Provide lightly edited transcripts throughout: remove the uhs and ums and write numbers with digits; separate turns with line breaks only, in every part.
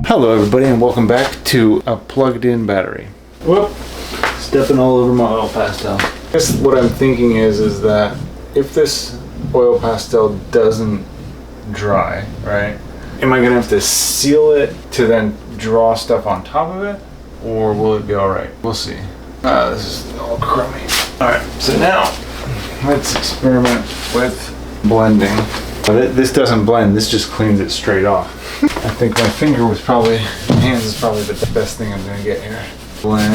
Hello everybody and welcome back to a plugged in battery. Whoop! Stepping all over my oil pastel. I guess what I'm thinking is that if this oil pastel doesn't dry, right? Am I gonna have to seal it to then draw stuff on top of it? Or will it be alright? We'll see. This is all crummy. Alright, so now let's experiment with blending. This doesn't blend, this just cleans it straight off. I think my hands is probably the best thing I'm gonna get here. Blend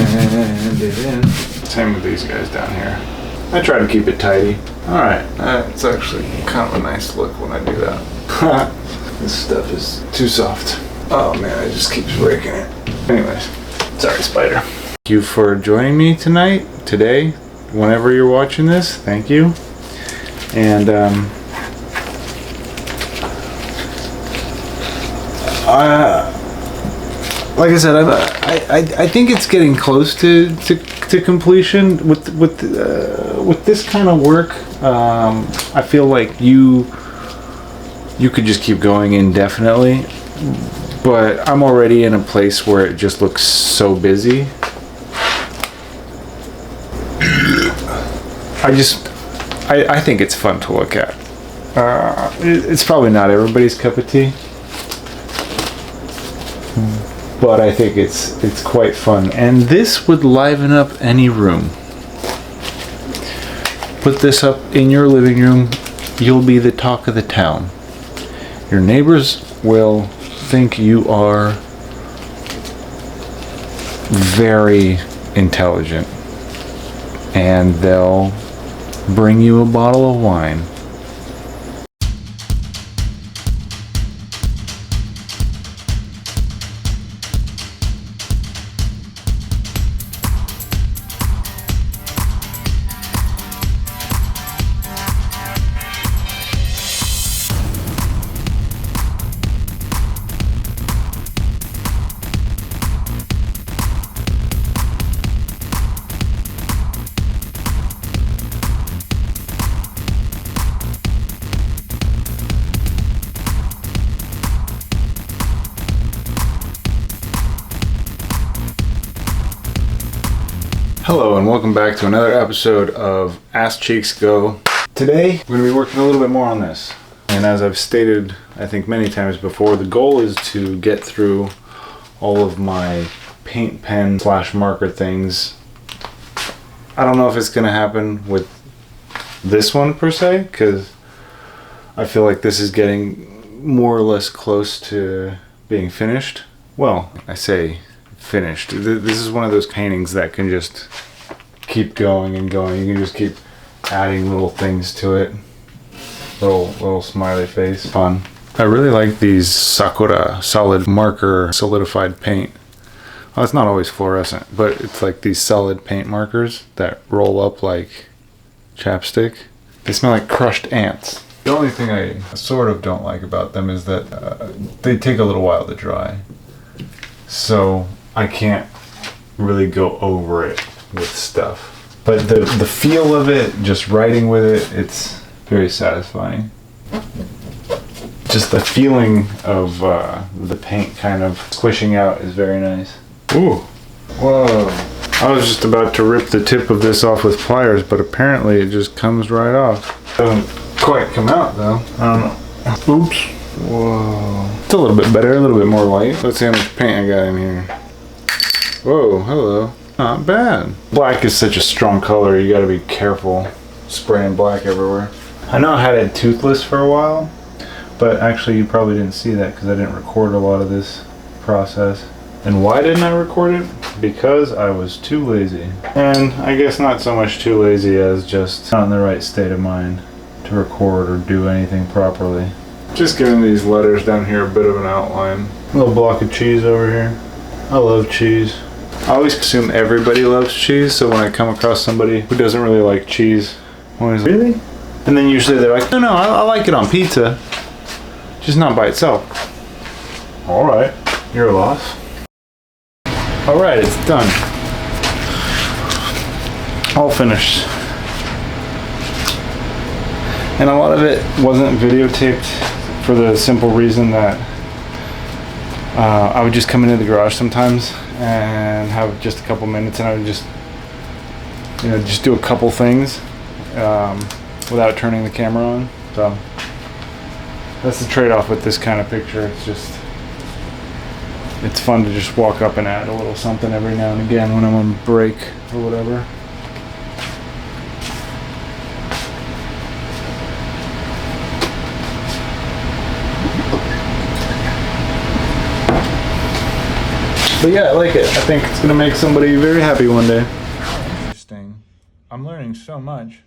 it in. Same with these guys down here. I try to keep it tidy. Alright, it's actually kind of a nice look when I do that. This stuff is too soft. Oh man, it just keeps breaking it. Anyways, sorry spider. Thank you for joining me today, whenever you're watching this, thank you. And like I said, I think it's getting close to completion with this kind of work. I feel like you could just keep going indefinitely, but I'm already in a place where it just looks so busy. I think it's fun to look at. It's probably not everybody's cup of tea, but I think it's quite fun, and this would liven up any room. Put this up in your living room, you'll be the talk of the town. Your neighbors will think you are very intelligent, and they'll bring you a bottle of wine. Hello and welcome back to another episode of Ass Cheeks Go. Today we're going to be working a little bit more on this. And as I've stated I think many times before, the goal is to get through all of my paint pen / marker things. I don't know if it's going to happen with this one per se, because I feel like this is getting more or less close to being finished. Well, I say finished. This is one of those paintings that can just keep going and going. You can just keep adding little things to it. Little smiley face. Fun. I really like these Sakura solid marker solidified paint. Well, it's not always fluorescent, but it's like these solid paint markers that roll up like chapstick. They smell like crushed ants. The only thing I sort of don't like about them is that they take a little while to dry. So I can't really go over it with stuff. But the feel of it, just writing with it, it's very satisfying. Just the feeling of the paint kind of squishing out is very nice. Ooh. Whoa. I was just about to rip the tip of this off with pliers, but apparently it just comes right off. Doesn't quite come out though. I don't know. Oops. Whoa. It's a little bit better, a little bit more light. Let's see how much paint I got in here. Whoa, hello. Not bad. Black is such a strong color, you gotta be careful spraying black everywhere. I know I had it toothless for a while, but actually you probably didn't see that because I didn't record a lot of this process. And why didn't I record it? Because I was too lazy. And I guess not so much too lazy as just not in the right state of mind to record or do anything properly. Just giving these letters down here a bit of an outline. A little block of cheese over here. I love cheese. I always assume everybody loves cheese, so when I come across somebody who doesn't really like cheese, I'm always like, really? And then usually they're like, no, I like it on pizza, just not by itself. Alright, your loss. Alright, it's done. All finished. And a lot of it wasn't videotaped for the simple reason that I would just come into the garage sometimes and have just a couple minutes, and I would just, just do a couple things without turning the camera on. So that's the trade-off with this kind of picture. It's fun to just walk up and add a little something every now and again when I'm on break or whatever. But yeah, I like it. I think it's gonna make somebody very happy one day. Interesting. I'm learning so much.